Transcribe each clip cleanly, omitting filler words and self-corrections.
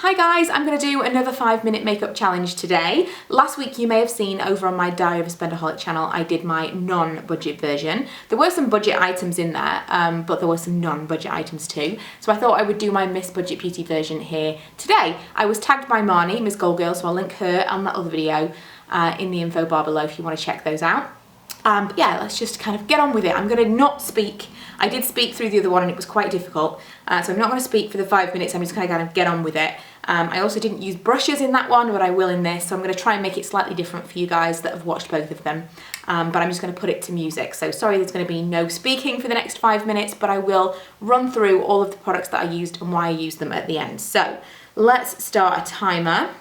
Hi guys, I'm going to do another 5-minute makeup challenge today. Last week you may have seen over on my Diary of a Spendaholic channel I did my non-budget version. There were some budget items in there, but there were some non-budget items too. So I thought I would do my Miss Budget Beauty version here today. I was tagged by Marnie, Miss Gold Girl, so I'll link her and that other video in the info bar below if you want to check those out. But yeah, let's just kind of get on with it. I'm going to not speak. I did speak through the other one and it was quite difficult. So I'm not going to speak for the 5 minutes. I'm just going to kind of get on with it. I also didn't use brushes in that one, but I will in this. So I'm going to try and make it slightly different for you guys that have watched both of them. But I'm just going to put it to music. So sorry there's going to be no speaking for the next 5 minutes, but I will run through all of the products that I used and why I used them at the end. So let's start a timer.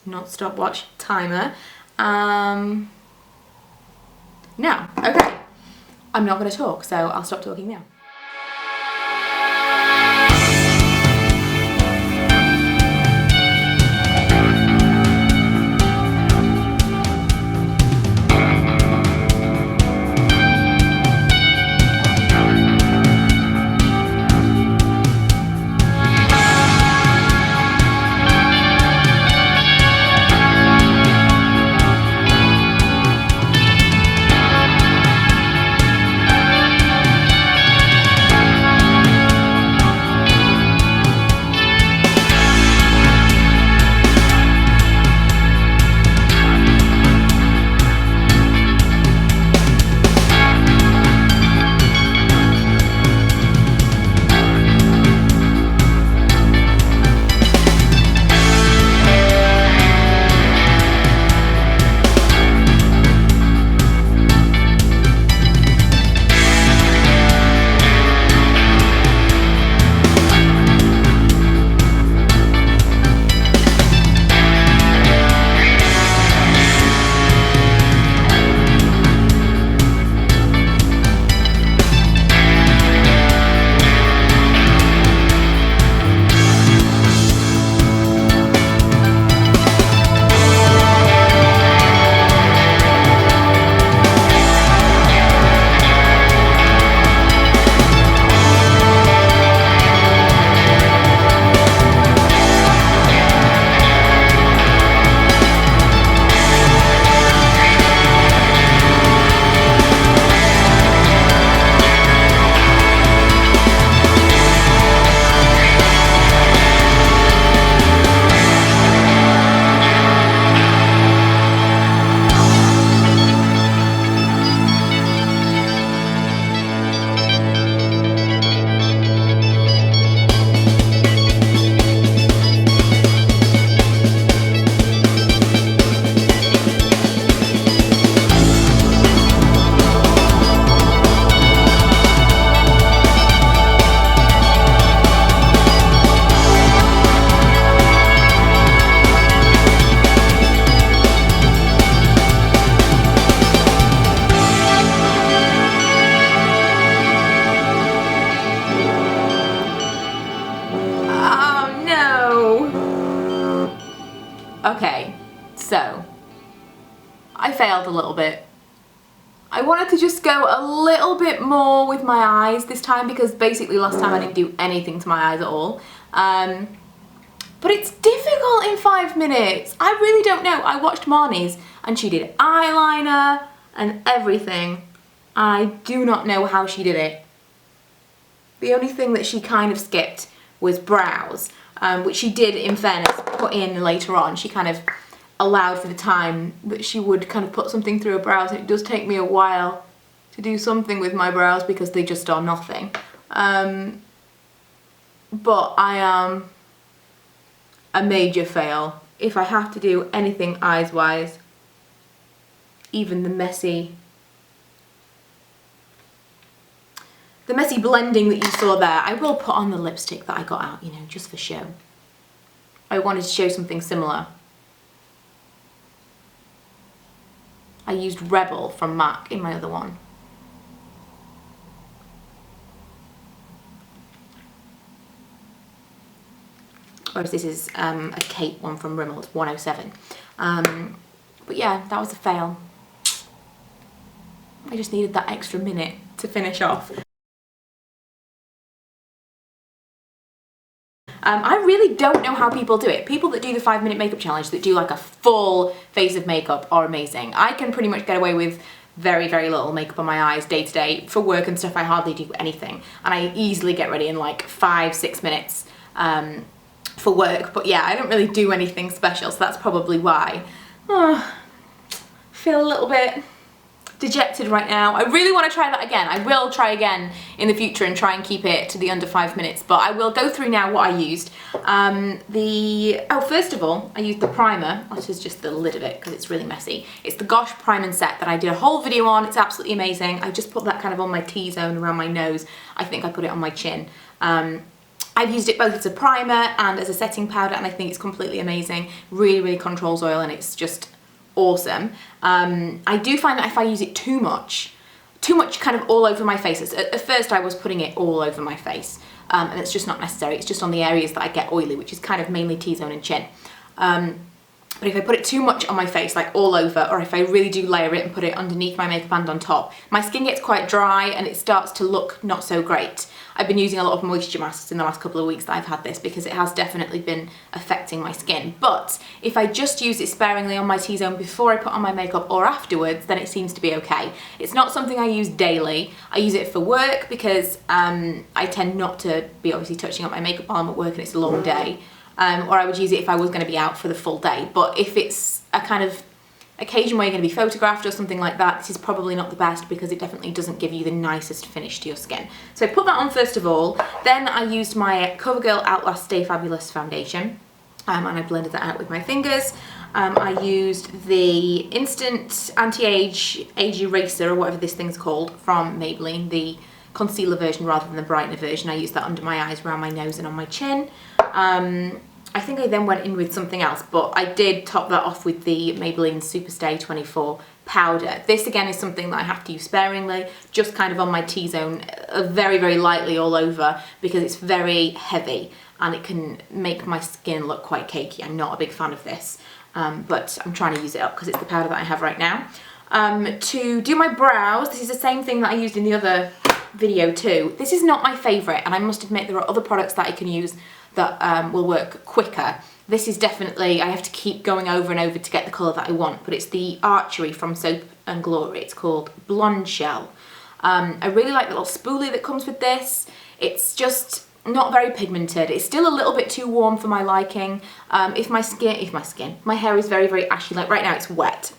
Not stopwatch, timer. Now, okay, I'm not going to talk, so I'll stop talking now. Okay, so I failed a little bit. I wanted to just go a little bit more with my eyes this time because basically last time I didn't do anything to my eyes at all. But it's difficult in 5 minutes. I really don't know. I watched Marnie's and she did eyeliner and everything. I do not know how she did it. The only thing that she kind of skipped was brows, which she did, in fairness, put in later on. She kind of allowed for the time that she would kind of put something through her brows. It does take me a while to do something with my brows because they just are nothing. But I am a major fail. If I have to do anything eyes-wise, even the messy blending that you saw there, I will put on the lipstick that I got out, you know, just for show. I wanted to show something similar. I used Rebel from MAC in my other one. Whereas this is a Kate one from Rimmel, it's 107. But yeah, that was a fail. I just needed that extra minute to finish off. I really don't know how people do it. People that do the 5-minute makeup challenge, that do like a full face of makeup, are amazing. I can pretty much get away with very, very little makeup on my eyes day to day. For work and stuff, I hardly do anything. And I easily get ready in like 5-6 minutes for work. But yeah, I don't really do anything special, so that's probably why. Oh, feel a little bit dejected right now. I really want to try that again. I will try again in the future and try and keep it to the under 5 minutes, but I will go through now what I used. First of all, I used the primer. This is just the lid of it because it's really messy. It's the Gosh Prime and Set that I did a whole video on. It's absolutely amazing. I just put that kind of on my T-zone around my nose. I think I put it on my chin. I've used it both as a primer and as a setting powder, and I think it's completely amazing. Really, really controls oil, and it's just awesome. I do find that if I use it too much kind of all over my face, at first I was putting it all over my face, and it's just not necessary. It's just on the areas that I get oily, which is kind of mainly T-zone and chin. But if I put it too much on my face, like all over, or if I really do layer it and put it underneath my makeup and on top, my skin gets quite dry and it starts to look not so great. I've been using a lot of moisture masks in the last couple of weeks that I've had this, because it has definitely been affecting my skin. But if I just use it sparingly on my T-zone before I put on my makeup or afterwards, then it seems to be okay. It's not something I use daily. I use it for work because I tend not to be obviously touching up my makeup while I'm at work and it's a long day. Or I would use it if I was going to be out for the full day. But if it's a kind of occasion where you're going to be photographed or something like that, this is probably not the best, because it definitely doesn't give you the nicest finish to your skin. So I put that on first of all. Then I used my Covergirl Outlast Stay Fabulous foundation, and I blended that out with my fingers. I used the Instant Anti-Age Eraser, or whatever this thing's called, from Maybelline, the concealer version rather than the brightener version. I used that under my eyes, around my nose and on my chin. I think I then went in with something else, but I did top that off with the Maybelline Superstay 24 powder. This again is something that I have to use sparingly, just kind of on my T-zone, very, very lightly all over, because it's very heavy and it can make my skin look quite cakey. I'm not a big fan of this, but I'm trying to use it up because it's the powder that I have right now. To do my brows, this is the same thing that I used in the other video too. This is not my favourite, and I must admit there are other products that I can use that will work quicker. This is definitely, I have to keep going over and over to get the colour that I want, but it's the Archery from Soap and Glory. It's called Blondeshell. I really like the little spoolie that comes with this. It's just not very pigmented. It's still a little bit too warm for my liking. If my hair is very, very ashy, like right now it's wet.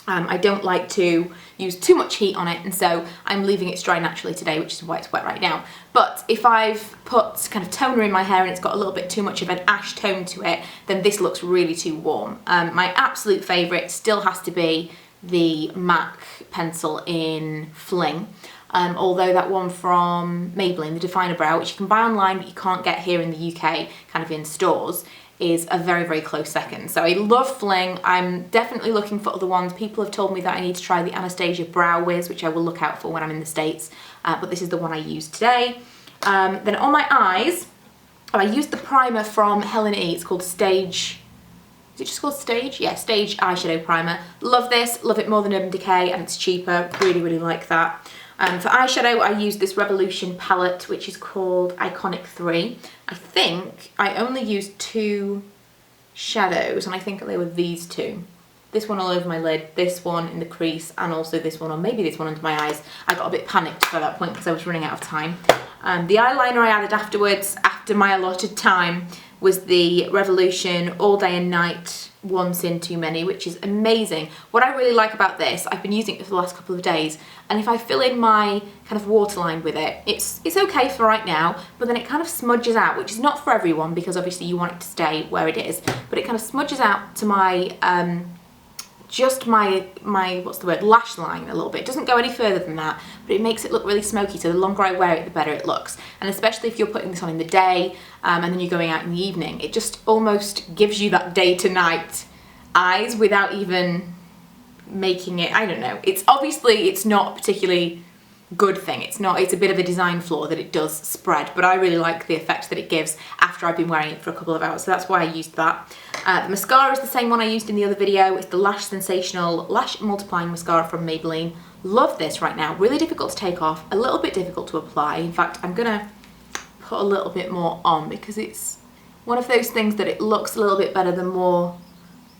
I don't like to use too much heat on it, and so I'm leaving it dry naturally today, which is why it's wet right now. But if I've put kind of toner in my hair and it's got a little bit too much of an ash tone to it, then this looks really too warm. My absolute favourite still has to be the MAC pencil in Fling. Although that one from Maybelline, the Definer Brow, which you can buy online but you can't get here in the UK kind of in stores, is a very, very close second. So I love Fling. I'm definitely looking for other ones. People have told me that I need to try the Anastasia Brow Wiz, which I will look out for when I'm in the States, but this is the one I used today. Then on my eyes, I used the primer from Helen. It's called Stage, is it just called Stage? Yeah, Stage Eyeshadow Primer. Love this, love it more than Urban Decay, and it's cheaper. Really, really like that. For eyeshadow, I used this Revolution palette, which is called Iconic 3. I think I only used 2 shadows, and I think they were these 2. This one all over my lid, this one in the crease, and also this one, or maybe this one under my eyes. I got a bit panicked by that point because I was running out of time. The eyeliner I added afterwards, after my allotted time, was the Revolution All Day and Night One Sin Too Many, which is amazing. What I really like about this, I've been using it for the last couple of days, and if I fill in my kind of waterline with it, it's okay for right now, but then it kind of smudges out, which is not for everyone because obviously you want it to stay where it is, but it kind of smudges out to my just my what's the word, lash line a little bit. It doesn't go any further than that, but it makes it look really smoky, so the longer I wear it, the better it looks. And especially if you're putting this on in the day and then you're going out in the evening, it just almost gives you that day to night eyes without even making it, I don't know. It's obviously, it's not a particularly good thing. It's a bit of a design flaw that it does spread, but I really like the effect that it gives after I've been wearing it for a couple of hours, so that's why I used that. The mascara is the same one I used in the other video. It's the Lash Sensational Lash Multiplying Mascara from Maybelline. Love this right now. Really difficult to take off, a little bit difficult to apply. In fact, I'm gonna put a little bit more on because it's one of those things that it looks a little bit better the more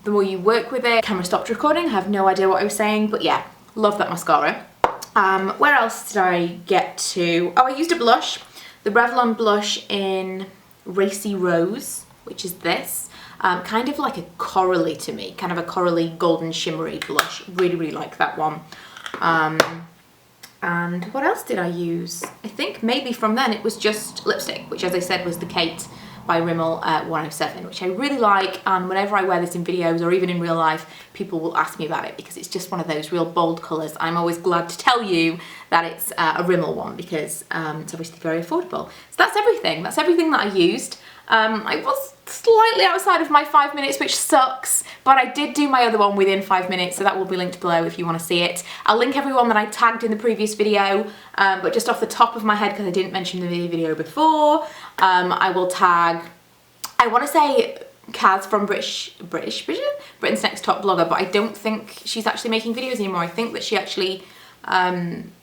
you work with it. Camera stopped recording, I have no idea what I was saying, but yeah, love that mascara. Where else did I get to? Oh, I used a blush, the Revlon blush in Racy Rose, which is this. Kind of like a corally to me, kind of a corally golden shimmery blush. Really, really like that one. And what else did I use? I think maybe from then it was just lipstick, which as I said was the Kate by Rimmel 107, which I really like, and whenever I wear this in videos or even in real life, people will ask me about it because it's just one of those real bold colours. I'm always glad to tell you that it's a Rimmel one because it's obviously very affordable. So that's everything. That's everything that I used. I was slightly outside of my 5 minutes, which sucks, but I did do my other one within 5 minutes, so that will be linked below if you want to see it. I'll link everyone that I tagged in the previous video, but just off the top of my head, because I didn't mention the video before, I will tag, I want to say Kaz from Britain's Next Top Blogger, but I don't think she's actually making videos anymore. I think that she actually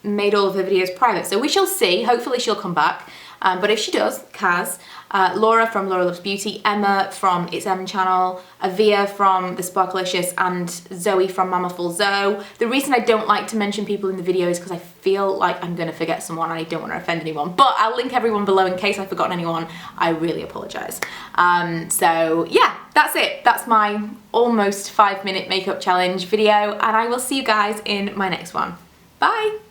made all of her videos private, so we shall see. Hopefully she'll come back. But if she does, Kaz, Laura from Laura Loves Beauty, Emma from ItsEmChannel, Avia from The Sparklicious, and Zoe from Mamaful Zoe. The reason I don't like to mention people in the video is because I feel like I'm going to forget someone and I don't want to offend anyone. But I'll link everyone below in case I've forgotten anyone. I really apologise. So yeah, that's it. That's my almost 5 minute makeup challenge video, and I will see you guys in my next one. Bye!